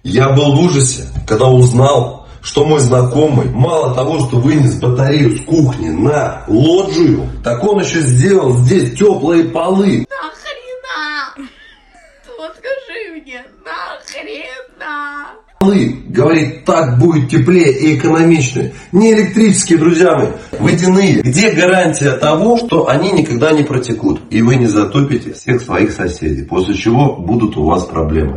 Я был в ужасе, когда узнал, что мой знакомый мало того, что вынес батарею с кухни на лоджию, так он еще сделал здесь теплые полы. Нахрена? Вот скажи мне, нахрена? Полы, говорит, так будет теплее и экономичнее. Не электрические, друзья мои, водяные. Где гарантия того, что они никогда не протекут, и вы не затопите всех своих соседей, после чего будут у вас проблемы?